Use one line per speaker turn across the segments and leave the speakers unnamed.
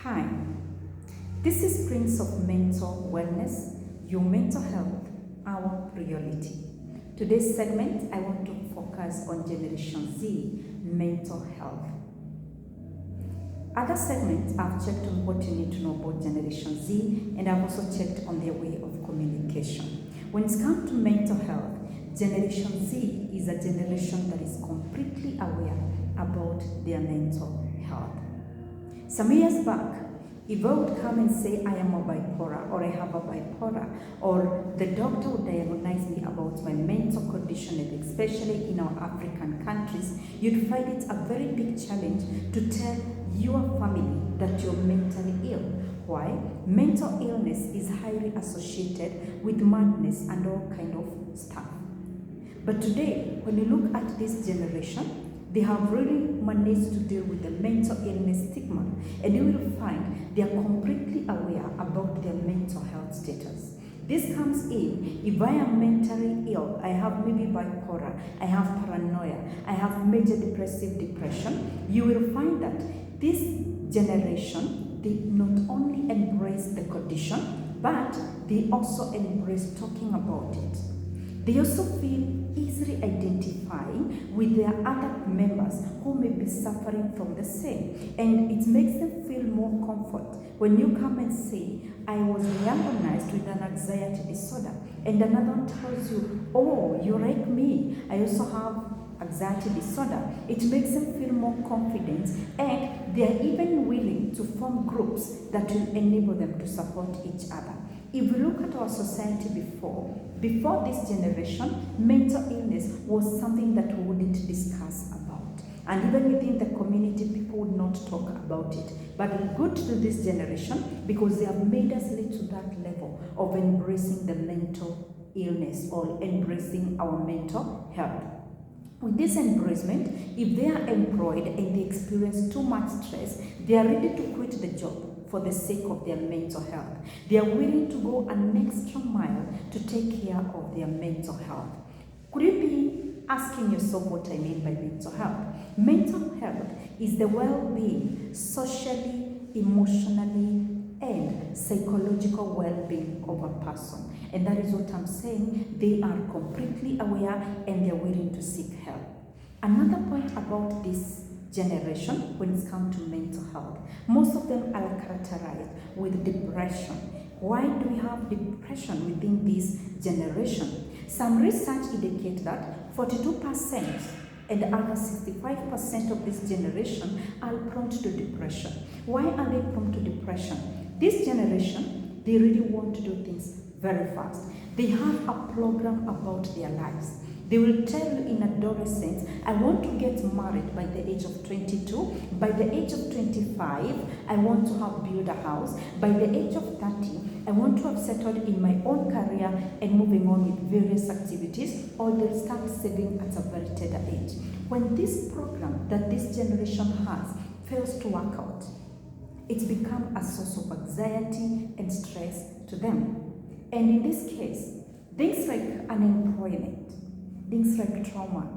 Hi, this is Prince of Mental Wellness, your mental health, our priority. Today's segment, I want to focus on Generation Z, mental health. Other segments, I've checked on what you need to know about Generation Z, and I've also checked on their way of communication. When it comes to mental health, Generation Z is a generation that is completely aware about their mental health. Some years back, if I would come and say I am a bipolar or I have a bipolar, or the doctor would diagnose me about my mental condition, especially in our African countries, you'd find it a very big challenge to tell your family that you're mentally ill. Why? Mental illness is highly associated with madness and all kind of stuff. But today, when you look at this generation, they have really managed to deal with the mental illness stigma, and you will find they are completely aware about their mental health status. This comes in, if I am mentally ill, I have maybe bipolar, I have paranoia, I have major depressive depression, you will find that this generation, they not only embrace the condition, but they also embrace talking about it. They also feel easily identifying with their other members who may be suffering from the same. And it makes them feel more comfort when you come and say, I was diagnosed with an anxiety disorder. And another one tells you, oh, you're like me. I also have anxiety disorder. It makes them feel more confident, and they are even willing to form groups that will enable them to support each other. If we look at our society before this generation, mental illness was something that we wouldn't discuss about. And even within the community, people would not talk about it. But good to this generation, because they have made us lead to that level of embracing the mental illness or embracing our mental health. With this embracement, if they are employed and they experience too much stress, they are ready to quit the job for the sake of their mental health. They are willing to go an extra mile to take care of their mental health. Could you be asking yourself what I mean by mental health? Mental health is the well-being, socially, emotionally, and psychological well-being of a person. And that is what I'm saying. They are completely aware and they're willing to seek help. Another point about this generation when it's come to mental health, most of them are characterized with depression. Why do we have depression within this generation? Some research indicates that 42% and other 65% of this generation are prone to depression. Why are they prone to depression? This generation, they really want to do things very fast. They have a program about their lives. They will tell you in adolescence, I want to get married by the age of 22. By the age of 25, I want to have built a house. By the age of 30, I want to have settled in my own career and moving on with various activities, or they'll start saving at a very tender age. When this program that this generation has fails to work out, it's become a source of anxiety and stress to them. And in this case, things like unemployment, things like trauma.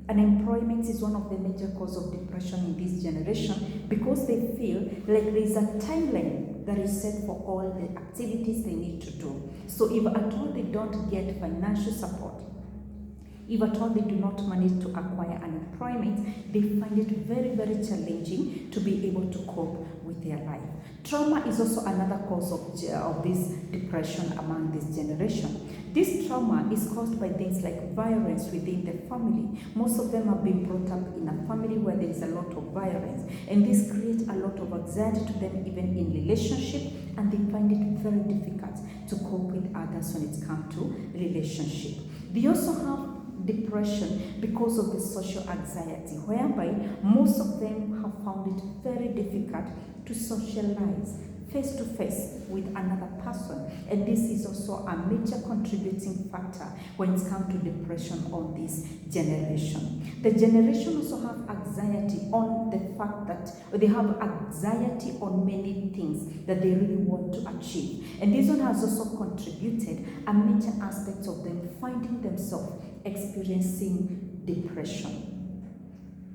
Unemployment is one of the major causes of depression in this generation, because they feel like there is a timeline that is set for all the activities they need to do. So if at all they don't get financial support, if at all they do not manage to acquire unemployment, they find it very, very challenging to be able to cope with their life. Trauma is also another cause of this depression among this generation. This trauma is caused by things like violence within the family. Most of them have been brought up in a family where there is a lot of violence, and this creates a lot of anxiety to them even in relationship, and they find it very difficult to cope with others when it comes to relationship. They also have depression because of the social anxiety, whereby most of them have found it very difficult to socialize face to face with another person, and this is also a major contributing factor when it comes to depression on this generation. The generation also have anxiety on the fact that they have anxiety on many things that they really want to achieve, and this one has also contributed a major aspect of them finding themselves experiencing depression.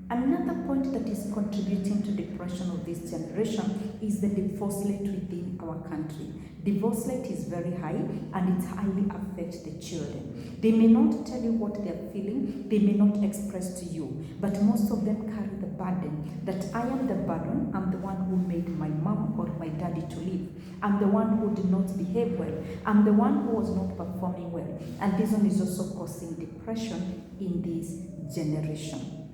Another point that is contributing to depression of this generation is the divorce rate within our country. Divorce rate is very high and it highly affects the children. They may not tell you what they are feeling, they may not express to you, but most of them carry the burden that I am the burden, I'm the one who made my mom or my daddy to leave. I'm the one who did not behave well. I'm the one who was not performing well. And this one is also causing depression in this generation.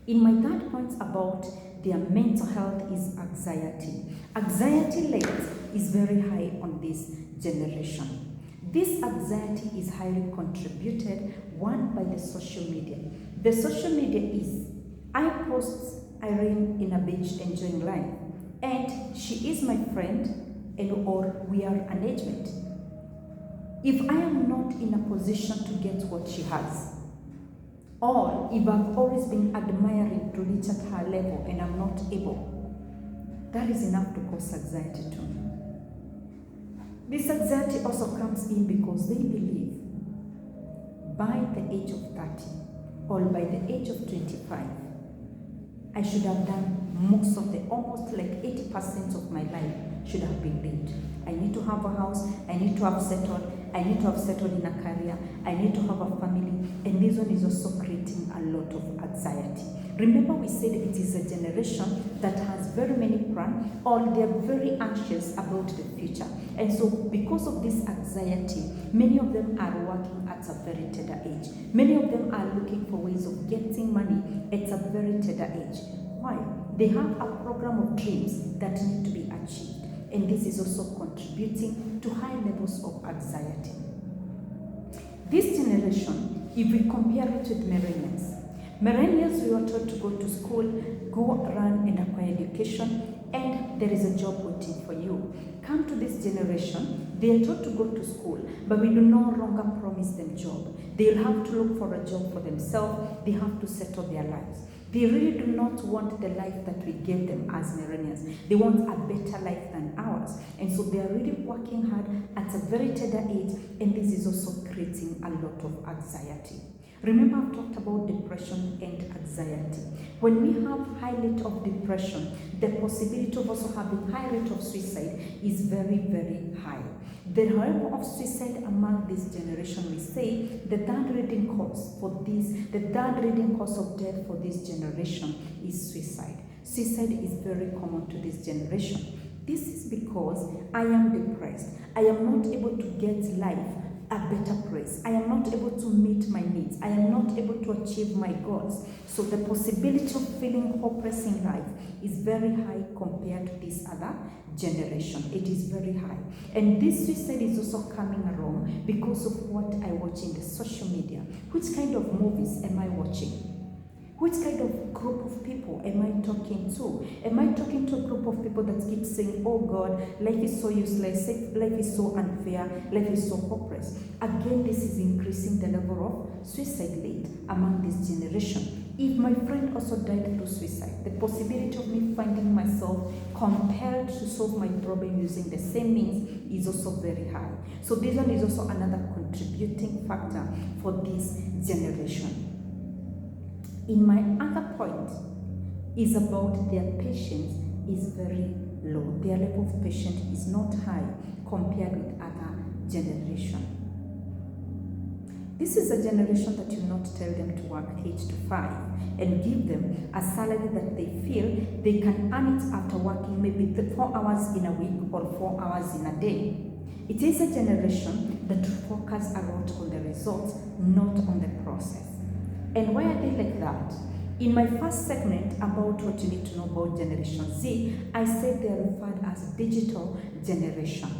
In my third point about their mental health is anxiety. Anxiety rate is very high on this generation. This anxiety is highly contributed, one, by the social media. The social media is, I post Irene in a beach enjoying life, and she is my friend, and or we are an engagement. If I am not in a position to get what she has, or if I've always been admiring to reach at her level and I'm not able, that is enough to cause anxiety to me. This anxiety also comes in because they believe by the age of 30 or by the age of 25, I should have done most of the, almost like 80% of my life should have been lived. I need to have a house, I need to have settled, I need to have settled in a career, I need to have a family, and this one is also creating a lot of anxiety. Remember, we said it is a generation that has very many plans, or they're very anxious about the future. And so because of this anxiety, many of them are working at a very tender age. Many of them are looking for ways of getting money at a very tender age. Why? They have a program of dreams that need to be achieved. And this is also contributing to high levels of anxiety. This generation, if we compare it with millennials, we were taught to go to school, go run and acquire education, and there is a job waiting for you. Come to this generation, they are taught to go to school, but we do no longer promise them job. They'll have to look for a job for themselves, they have to settle their lives. They really do not want the life that we gave them as millennials. They want a better life than ours. And so they are really working hard at a very tender age, and this is also creating a lot of anxiety. Remember, I've talked about depression and anxiety. When we have high rate of depression, the possibility of also having high rate of suicide is very, very high. The rate of suicide among this generation, we say the third leading cause for this, the third leading cause of death for this generation is suicide. Suicide is very common to this generation. This is because I am depressed. I am not able to get life a better place. I am not able to meet my needs. I am not able to achieve my goals. So the possibility of feeling hopeless in life is very high compared to this other generation. It is very high. And this suicide is also coming along because of what I watch in the social media. Which kind of movies am I watching? Which kind of group of people am I talking to? Am I talking to a group of people that keep saying, oh God, life is so useless, life is so unfair, life is so hopeless? Again, this is increasing the level of suicide rate among this generation. If my friend also died through suicide, the possibility of me finding myself compelled to solve my problem using the same means is also very high. So this one is also another contributing factor for this generation. In my other point is about their patience is very low. Their level of patience is not high compared with other generation. This is a generation that you not tell them to work 8 to 5 and give them a salary that they feel they can earn it after working maybe 4 hours in a week or 4 hours in a day. It is a generation that focus a lot on the results, not on the process. And why are they like that? In my first segment about what you need to know about Generation Z, I said they are referred as digital generation.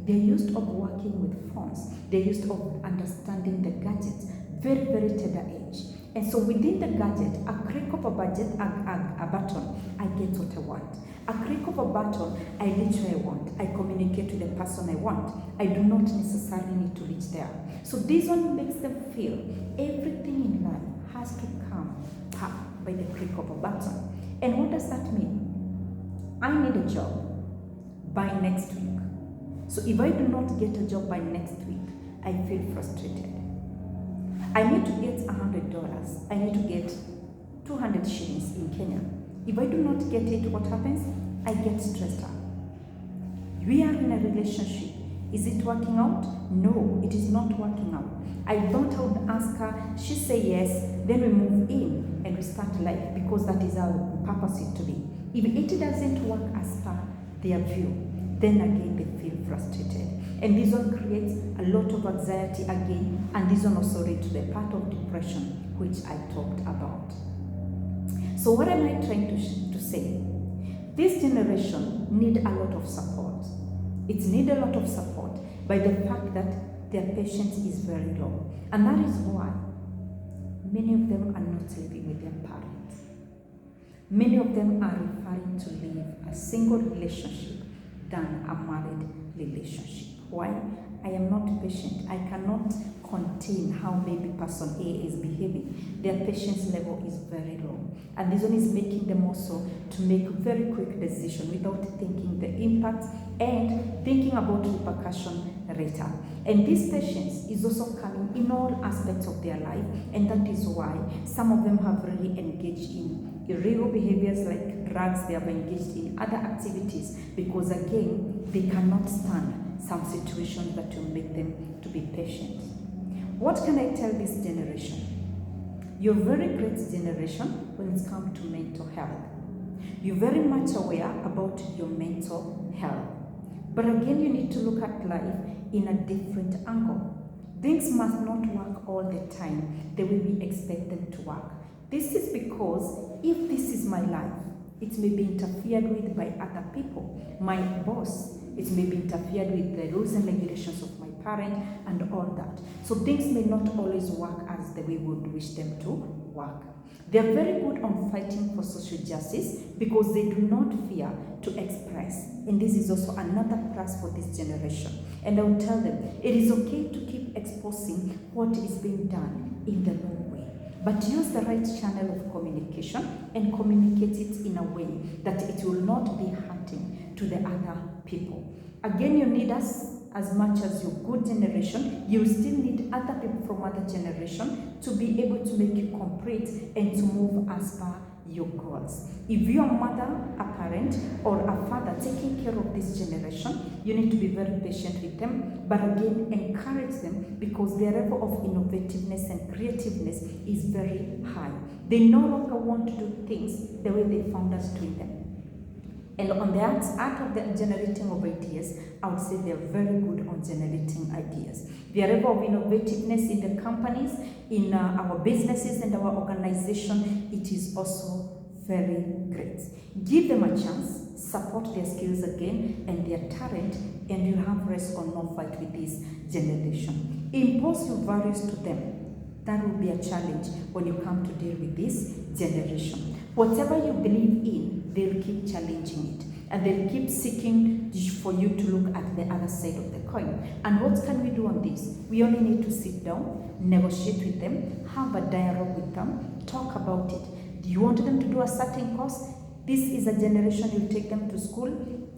They're used of working with phones. They're used of understanding the gadgets, very, very tender age. And so within the gadget, a click of a button, I get what I want. A click of a button, I reach where I want. I communicate to the person I want. I do not necessarily need to reach there. So this one makes them feel everything in life has to come up by the click of a button. And what does that mean? I need a job by next week. So if I do not get a job by next week, I feel frustrated. I need to get $100. I need to get $200. 200 shillings in Kenya. If I do not get it, what happens? I get stressed out. We are in a relationship. Is it working out? No, it is not working out. I thought I would ask her, she say yes, then we move in and we start life because that is how we purpose it to be. If it doesn't work as per their view, then again they feel frustrated. And this one creates a lot of anxiety again, and this one also leads to the part of depression which I talked about. So what am I trying to say? This generation need a lot of support. It needs a lot of support by the fact that their patience is very low. And that is why many of them are not living with their parents. Many of them are referring to live a single relationship than a married relationship. Why? I am not patient. I cannot contain how maybe person A is behaving. Their patience level is very low. And this one is making them also to make very quick decisions without thinking the impact and thinking about repercussion later. And this patience is also coming in all aspects of their life, and that is why some of them have really engaged in illegal behaviors like drugs. They have engaged in other activities because again, they cannot stand some situations that will make them to be patient. What can I tell this generation? You're a very great generation when it comes to mental health. You're very much aware about your mental health. But again, you need to look at life in a different angle. Things must not work all the time the way we expect them to work. This is because if this is my life, it may be interfered with by other people. My boss, it may be interfered with the rules and regulations of my parent and all that. So things may not always work as the way we would wish them to work. They are very good on fighting for social justice because they do not fear to express. And this is also another plus for this generation. And I will tell them, it is okay to keep exposing what is being done in the wrong way. But use the right channel of communication and communicate it in a way that it will not be hurting to the other people. Again, you need us as much as your good generation. You still need other people from other generation to be able to make you complete and to move as per your goals. If you are a mother, a parent, or a father taking care of this generation, you need to be very patient with them, but again, encourage them because their level of innovativeness and creativeness is very high. They no longer want to do things the way they found us doing them. And on the art of the generating of ideas, I would say they're very good on generating ideas. Their level of innovativeness in the companies, in our businesses and our organization, it is also very great. Give them a chance, support their skills again and their talent, and you have risk or no fight with this generation. Impose your values to them. That will be a challenge when you come to deal with this generation. Whatever you believe in, they'll keep challenging it. And they'll keep seeking for you to look at the other side of the coin. And what can we do on this? We only need to sit down, negotiate with them, have a dialogue with them, talk about it. Do you want them to do a certain course? This is a generation, you take them to school,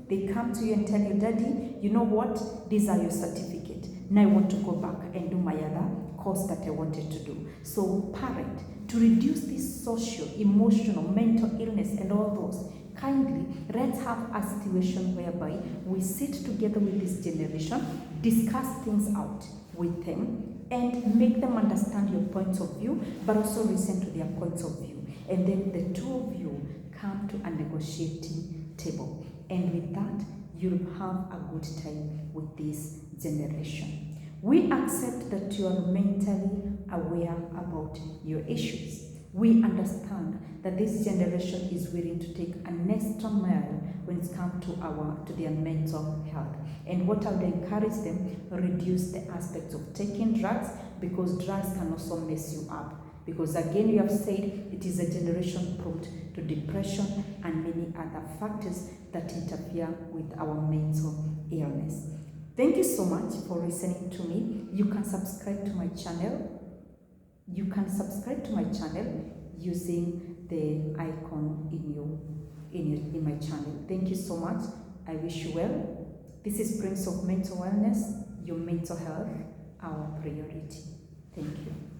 they come to you and tell you, Daddy, you know what? These are your certificate. Now I want to go back and do my other course that I wanted to do. So parent, to reduce this social, emotional, mental illness and all those, kindly let's have a situation whereby we sit together with this generation, discuss things out with them, and make them understand your points of view, but also listen to their points of view. And then the two of you come to a negotiating table. And with that, you'll have a good time with this generation. We accept that you are mentally aware about your issues. We understand that this generation is willing to take an extra mile when it comes to their mental health. And what I would encourage them, reduce the aspects of taking drugs, because drugs can also mess you up. Because again, you have said it is a generation prone to depression and many other factors that interfere with our mental illness. Thank you so much for listening to me. You can subscribe to my channel. You can subscribe to my channel using the icon in my channel. Thank you so much. I wish you well. This is Prince of Mental Wellness, your mental health, our priority. Thank you.